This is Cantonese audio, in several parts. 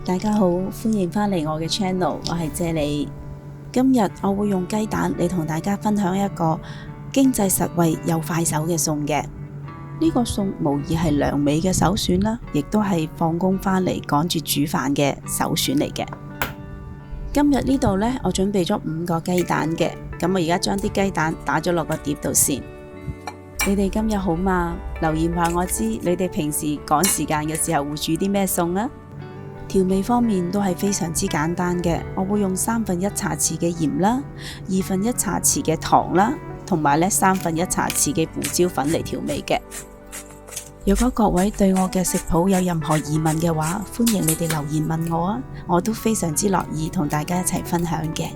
大家好，歡迎返嚟我嘅 channel， 我係謝你。今日我會用雞蛋嚟同大家分享一個經濟實惠又快手嘅餸嘅。呢個餸無疑係良美嘅首選啦，亦都係放工返嚟趕住煮飯嘅首選嚟嘅。今日呢度呢，我準備咗5個雞蛋嘅，咁我而家將啲雞蛋打咗落個碟度先。你哋今日好嗎？留言話我知，你哋平時趕時間嘅時候會煮啲咩餸啊？調味方面都係非常之簡單嘅，我會用1/3茶匙嘅鹽啦，1/2茶匙嘅糖啦，同埋1/3茶匙嘅胡椒粉嚟調味嘅。如果各位對我嘅食譜有任何疑問嘅話，歡迎你哋留言問我啊，我都非常之樂意同大家一齊分享嘅。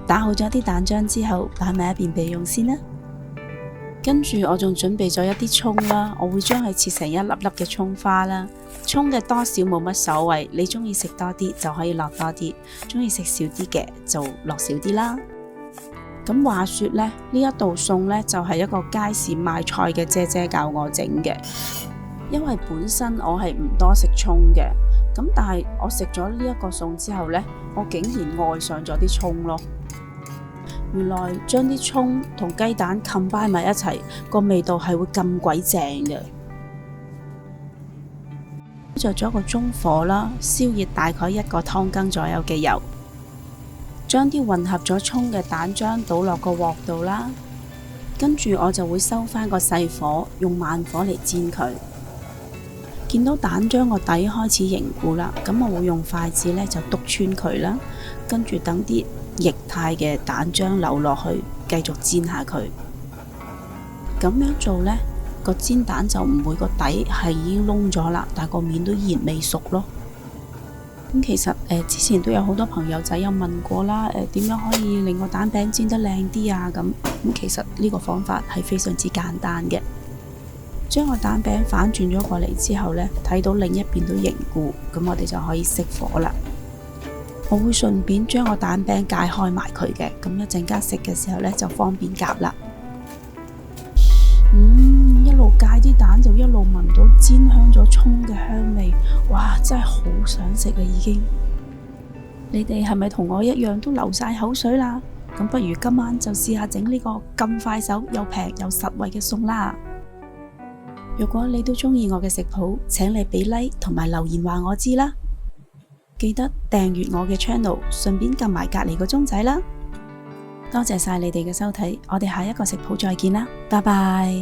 打好咗啲蛋漿之後，擺埋一邊備用先啦。跟住我仲準備咗一啲蔥啦，我會將佢切成一粒粒嘅蔥花啦。蔥嘅多少冇乜所謂，你中意食多啲就可以落多啲，中意食少啲嘅就落少啲啦。咁話說呢，呢一道餸呢，就係一個街市賣菜嘅姐姐教我整嘅，因為本身我係唔多食蔥嘅，咁但係我食咗呢一個餸之後呢，我竟然愛上咗啲蔥咯。原來將啲蔥同雞蛋combine埋一齊，個味道係會咁鬼正嘅。着咗個中火啦，燒熱大概1個湯羹左右嘅油，將啲混合咗蔥嘅蛋漿倒落個鑊度啦。跟住我就會收返個細火，用慢火嚟煎佢。見到蛋漿個底開始凝固啦，咁我會用筷子呢就篤穿佢啦，跟住等啲液態嘅蛋漿流落去，繼續煎下佢。咁樣做呢，個煎蛋就唔會個底係已經燶咗啦，但個面都依然未熟咯。咁其實之前都有好多朋友仔有問過啦，點樣可以令個蛋餅煎得靚啲啊？咁其實呢個方法係非常之簡單嘅。將個蛋餅反轉咗過嚟之後呢，睇到另一邊都凝固，咁我哋就可以熄火啦。我會順便將個蛋餅解開埋佢嘅，咁一陣間食嘅時候呢，就方便夾啦。一路解啲蛋就一路聞到煎香咗蔥嘅香味，哇！真係好想食啊已經。你哋係咪同我一樣都流晒口水啦？咁不如今晚就試下整呢個咁快手又平又實惠嘅餸啦。如果你都中意我嘅食譜，請你俾 like 同埋留言話我知啦。記得訂閱我嘅 channel， 順便撳埋隔籬個鐘仔啦。多謝晒你哋嘅收睇，我哋下一個食譜再見啦，拜拜。